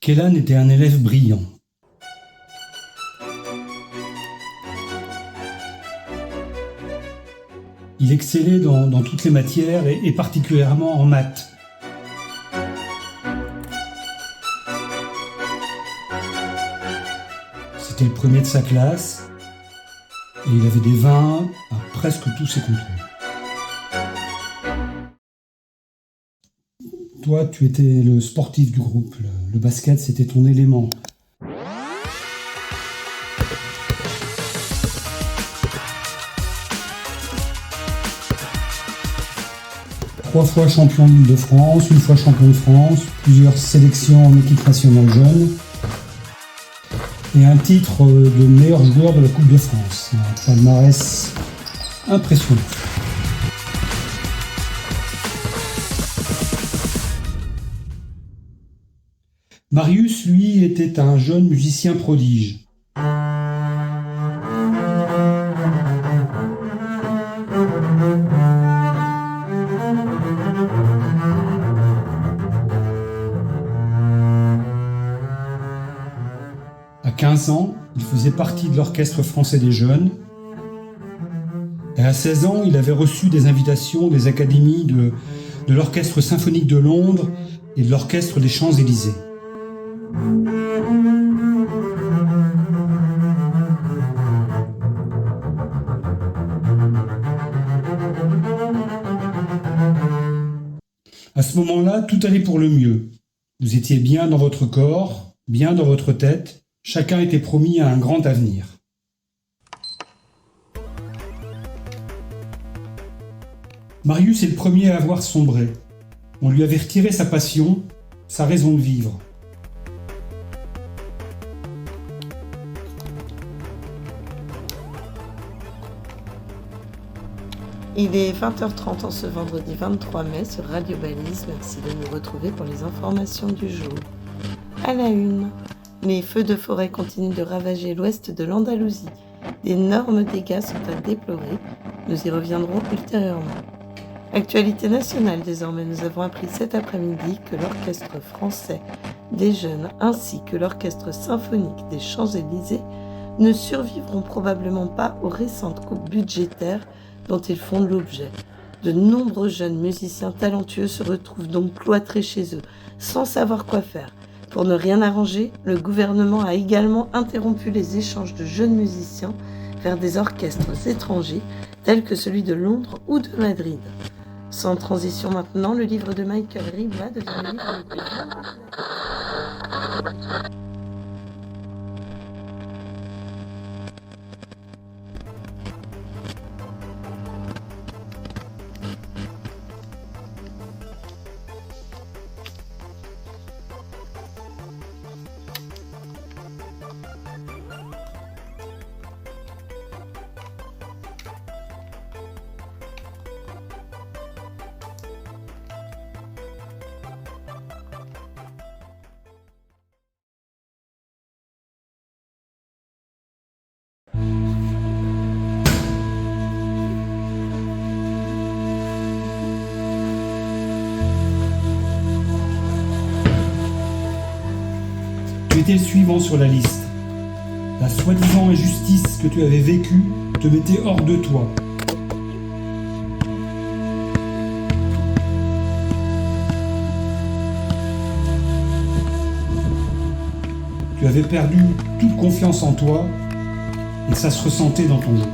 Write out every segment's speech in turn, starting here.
Kellan était un élève brillant. Il excellait dans toutes les matières et particulièrement en maths. C'était le premier de sa classe et il avait des 20 à presque tous ses contrôles. Toi, tu étais le sportif du groupe. Le basket, c'était ton élément. Trois fois champion d'Île-de-France, une fois champion de France, plusieurs sélections en équipe nationale jeune et un titre de meilleur joueur de la Coupe de France. Un palmarès impressionnant. Marius, lui, était un jeune musicien prodige. À 15 ans, il faisait partie de l'Orchestre français des jeunes. Et à 16 ans, il avait reçu des invitations des académies de l'Orchestre symphonique de Londres et de l'Orchestre des Champs-Élysées. À ce moment-là, tout allait pour le mieux. Vous étiez bien dans votre corps, bien dans votre tête. Chacun était promis à un grand avenir. Marius est le premier à avoir sombré. On lui avait retiré sa passion, sa raison de vivre. Il est 20h30 en ce vendredi 23 mai sur Radio Balise. Merci de nous retrouver pour les informations du jour. À la une, les feux de forêt continuent de ravager l'ouest de l'Andalousie. D'énormes dégâts sont à déplorer. Nous y reviendrons ultérieurement. Actualité nationale désormais, nous avons appris cet après-midi que l'Orchestre français des jeunes ainsi que l'Orchestre symphonique des Champs-Élysées ne survivront probablement pas aux récentes coupes budgétaires dont ils font l'objet. De nombreux jeunes musiciens talentueux se retrouvent donc cloîtrés chez eux, sans savoir quoi faire. Pour ne rien arranger, le gouvernement a également interrompu les échanges de jeunes musiciens vers des orchestres étrangers, tels que celui de Londres ou de Madrid. Sans transition maintenant, le livre de Michael Riva devient le livre le plus Tu étais le suivant sur la liste. La soi-disant injustice que tu avais vécue te mettait hors de toi. Tu avais perdu toute confiance en toi et ça se ressentait dans ton jeu.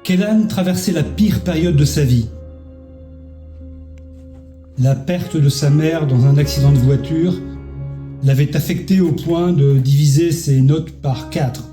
Kellan traversait la pire période de sa vie. La perte de sa mère dans un accident de voiture l'avait affecté au point de diviser ses notes par 4.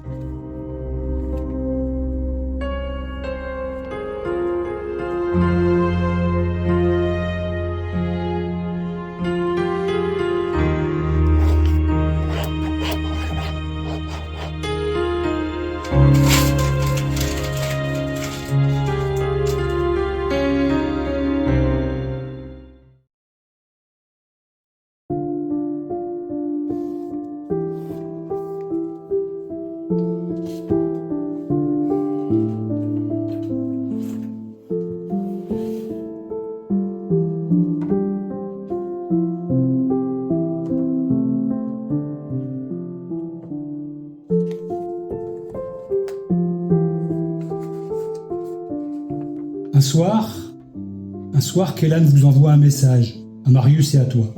Un soir, Kellan vous envoie un message, à Marius et à toi.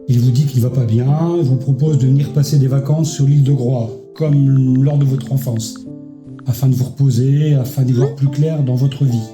Il vous dit qu'il va pas bien, et vous propose de venir passer des vacances sur l'île de Groix, comme lors de votre enfance, afin de vous reposer, afin d'y voir plus clair dans votre vie.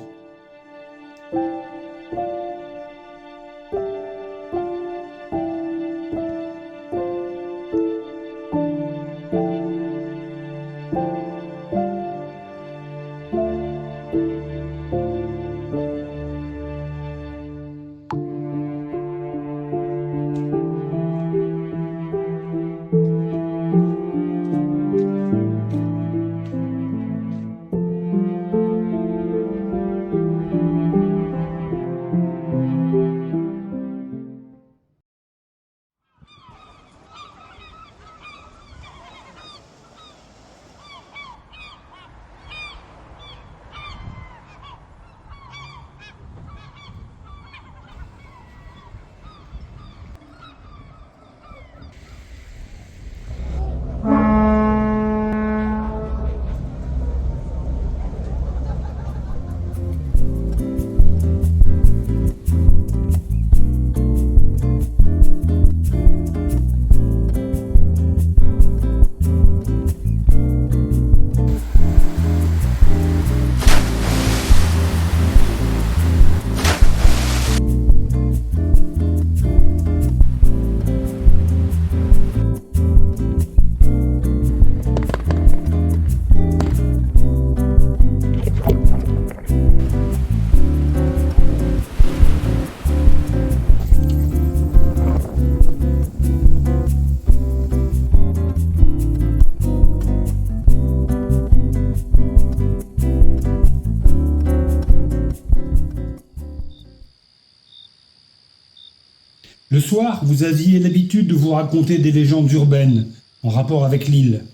Le soir, vous aviez l'habitude de vous raconter des légendes urbaines en rapport avec l'île.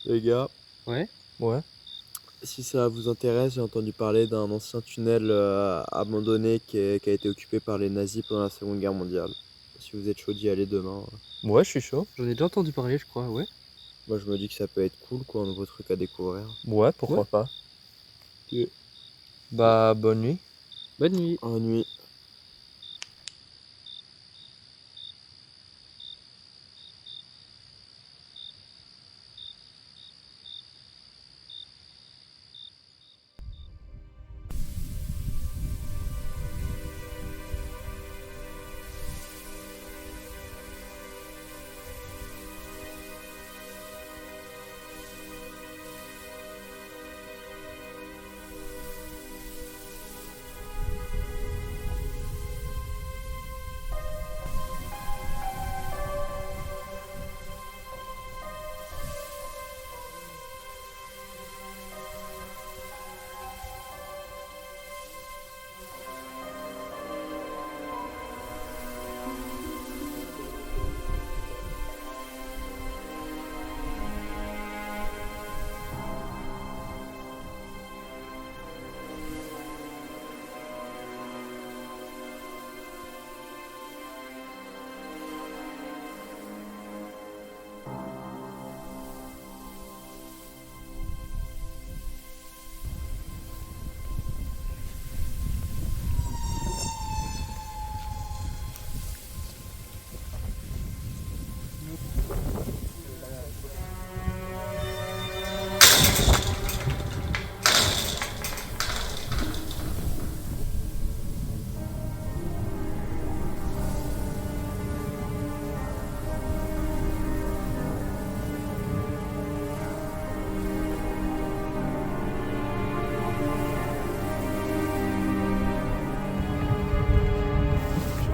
Les gars, Ouais. si ça vous intéresse, j'ai entendu parler d'un ancien tunnel abandonné qui a été occupé par les nazis pendant la Seconde Guerre mondiale. Si vous êtes chaud d'y aller demain, Ouais, je suis chaud. J'en ai déjà entendu parler, je crois, ouais. moi je me dis que ça peut être cool, quoi, un nouveau truc à découvrir. Ouais, pourquoi Ouais. pas. Ok. Bah, bonne nuit. Bonne nuit. En nuit.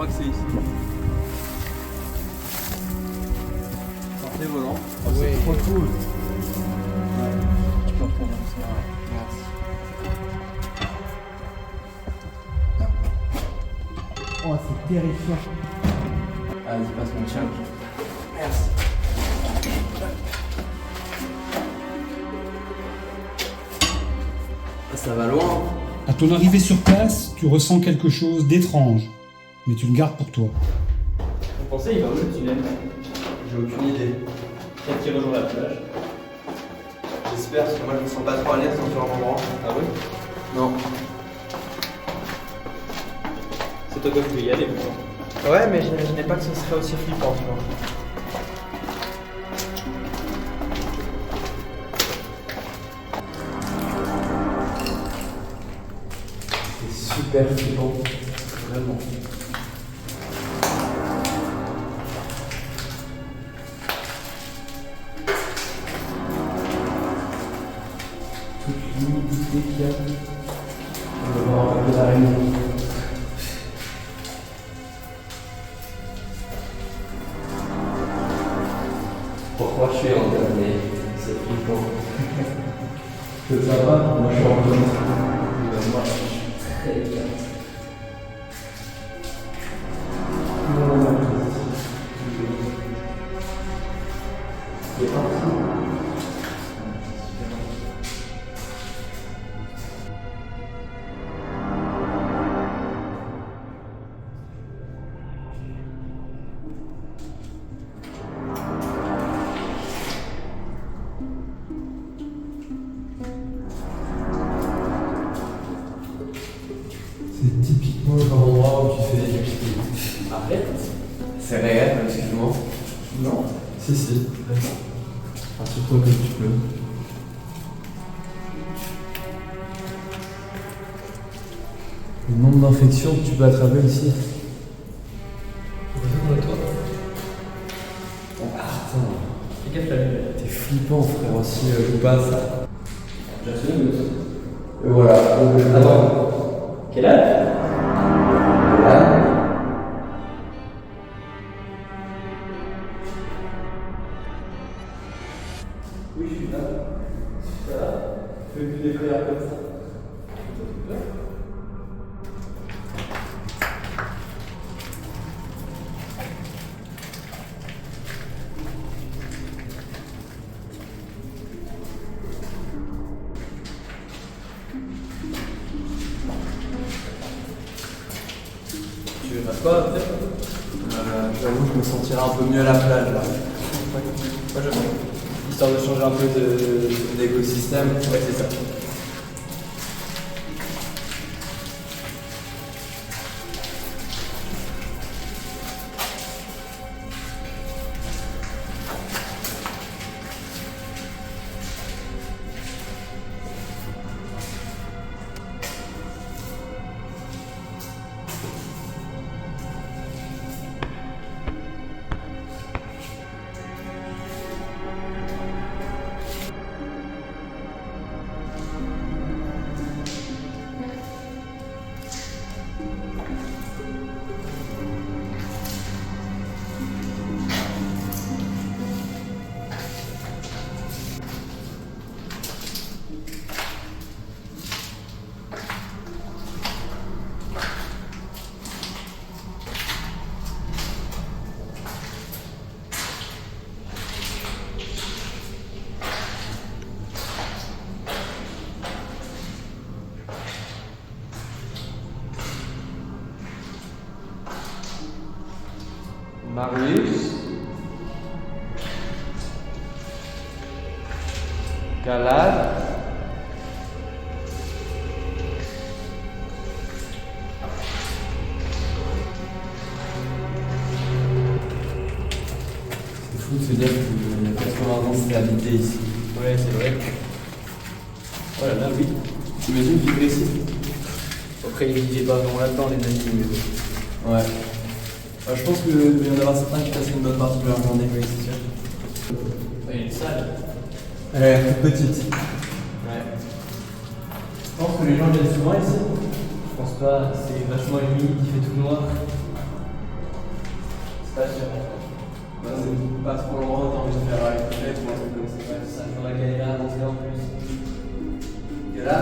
que c'est ici. Sortez volant. Oh, c'est trop cool. Ouais. Tu peux reprendre ça. Merci. Oh, c'est terrifiant. Vas-y, passe mon check. Merci. Ça va loin. À ton arrivée sur place, tu ressens quelque chose d'étrange, mais tu le gardes pour toi. Vous pensez il va où le tunnel? J'ai aucune idée. Peut-être qu'il rejoint la plage. J'espère, parce que moi je me sens pas trop à l'aise dans ce genre d'endroit. Ah oui? Non. C'est toi qui veux y aller, pourtant. Ouais, mais j'imaginais pas que ce serait aussi flippant, tu vois. C'est super flippant. Vraiment. Toute l'humidité qu'il y a. On va voir un peu d'araignée. Pourquoi je suis en dernier? C'est flippant. Que ça va? Moi je suis en premier. Moi je suis très bien. C'est parti. C'est typiquement le genre d'endroit où tu fais des activités. Arrête. C'est réel, excuse-moi. Non. Si, si. Rassure-toi comme tu peux. Le nombre d'infections que tu peux attraper ici. Pourquoi toi? Ah, putain. Fais gaffe la lumière. T'es flippant, frère, aussi, joue pas à ça. J'assume. Et voilà. Attends. Quel âge? Voilà. Oui, je suis là. Ça va? Fais plus des prières comme ça. Tu veux faire quoi peut-être? J'avoue que je me sentirais un peu mieux à la plage là. Moi je fais. Histoire de changer un peu D'écosystème. Ouais, c'est ça. Marius. Galad. C'est fou de se dire qu'il y a 80 ans c'était habité ici. Ouais, c'est vrai. Oh là là, oui. T'imagines vivre ici? Après, ils vivaient pas vraiment là-dedans, les nazis, mais bon. Ouais. Je pense qu'il doit y en avoir certains qui passent une bonne partie de leur journée. Oui, c'est sûr. Ouais, il est sale. Elle a l'air toute petite. Ouais. Je pense que les gens viennent souvent ici. Je pense pas, c'est vachement humide, il fait tout noir. Pas sûr. Bah, c'est pas trop loin, t'as envie de faire une fête ou un truc comme ça. Ça faudra galérer à monter en plus. Et là,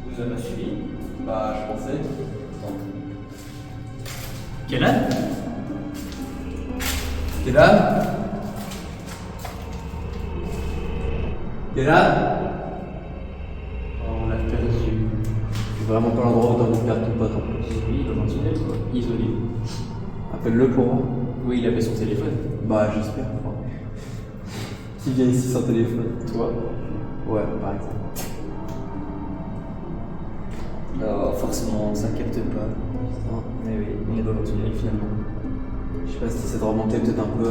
vous avez suivi? Bah, je pensais. Quel âge? Quel âge? Quel âge? On l'a perdu. C'est vraiment pas l'endroit où t'as envie de perdre ton pote en plus. Oui, dans un tunnel, quoi. Isolé. Appelle-le pour moi. Oui, il avait son téléphone. Bah, j'espère. Enfin, qui vient ici sans téléphone? Toi? Ouais, par exemple. Alors, forcément, ça capte pas. Putain. Mais oui, on est dans un tunnel finalement. Je sais pas si t'essaies de remonter peut-être un peu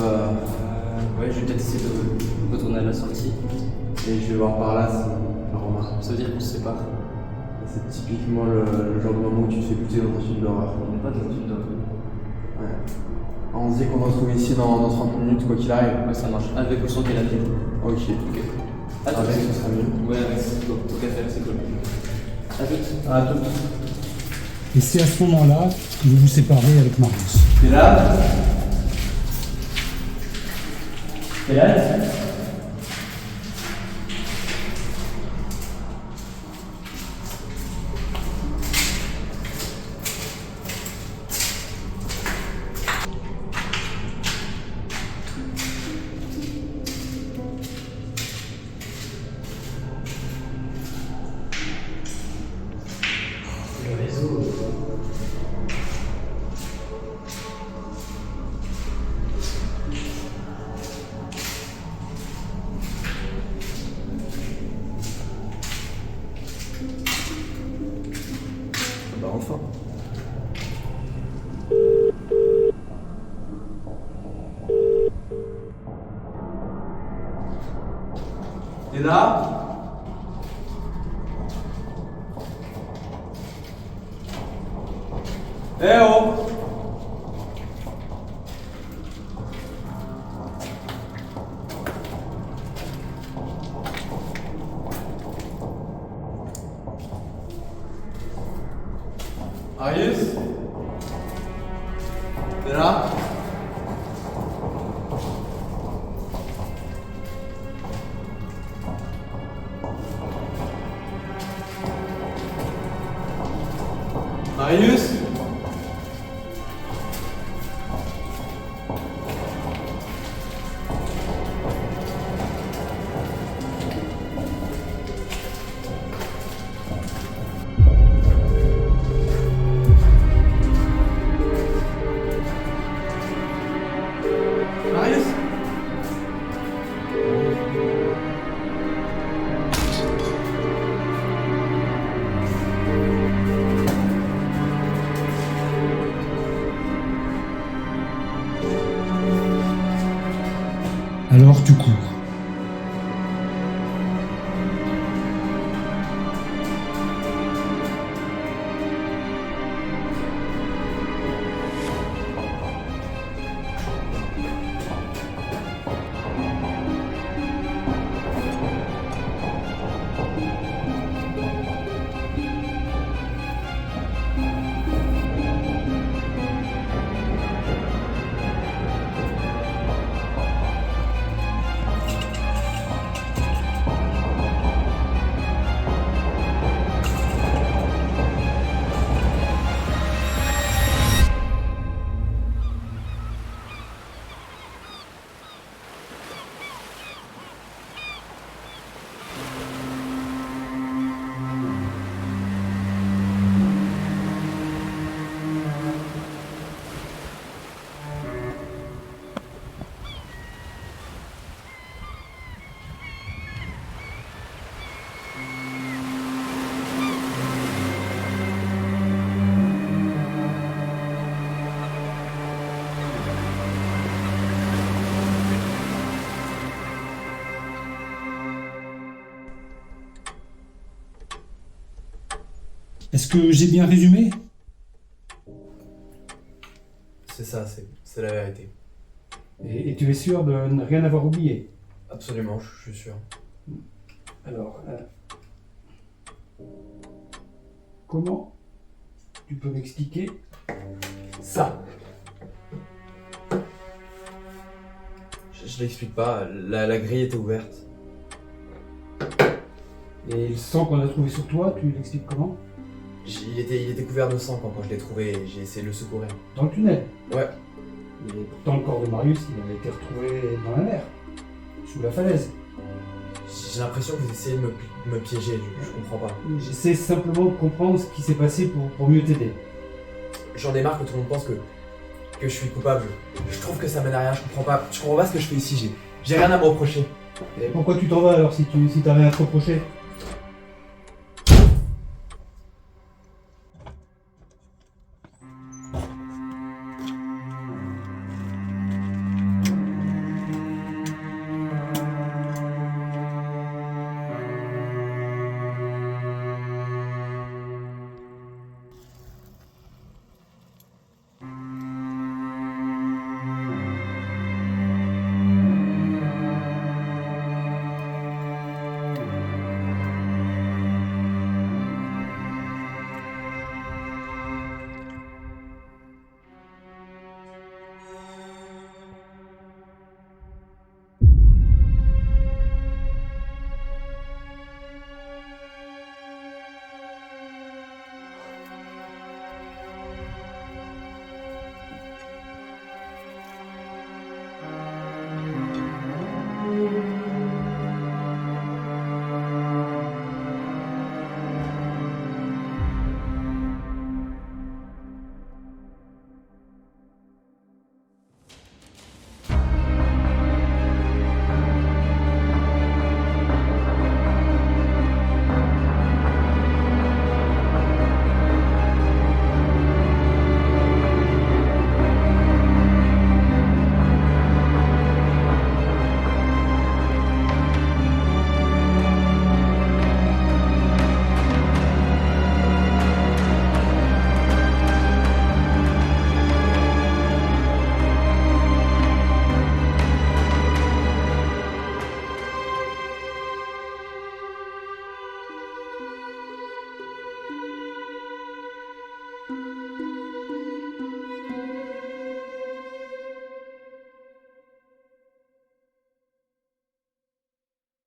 Ouais, je vais peut-être essayer de retourner à la sortie. et je vais voir par là si je remarque. Ça veut dire qu'on se sépare. C'est typiquement le genre de moment où tu te fais buter dans un film d'horreur. On n'est pas dans un tunnel d'horreur. Ouais. On se dit qu'on va se retrouver ici dans 30 minutes, quoi qu'il arrive. Ouais, ça marche. Avec ou sans canapé. Ok. Ok. À tout. Avec, ce sera mieux. Ouais, avec c'est cool. Tant qu'à faire, c'est cool. À tout. À tout. Et c'est à ce moment-là que vous vous séparez avec Marius. T'es là? Quel âge? Le réseau. Bah enfin. T'es là? Eh oh! Arius? T'es là? Marius? Marius? Alors tu cours. Est-ce que j'ai bien résumé? C'est ça, c'est la vérité. Et tu es sûr de ne rien avoir oublié? Absolument, je suis sûr. Alors, comment tu peux m'expliquer ça? Je l'explique pas, la grille était ouverte. Et le sang qu'on a trouvé sur toi, tu l'expliques comment? Il était couvert de sang quand je l'ai trouvé et j'ai essayé de le secourir. Dans le tunnel. Ouais. Et pourtant, le corps de Marius, il avait été retrouvé dans la mer, sous la falaise. J'ai l'impression que vous essayez de me piéger, je comprends pas. J'essaie simplement de comprendre ce qui s'est passé pour mieux t'aider. J'en ai marre que tout le monde pense que je suis coupable. Je trouve que ça mène à rien, je comprends pas ce que je fais ici, j'ai rien à me reprocher. Et pourquoi tu t'en vas alors si t'as rien à te reprocher?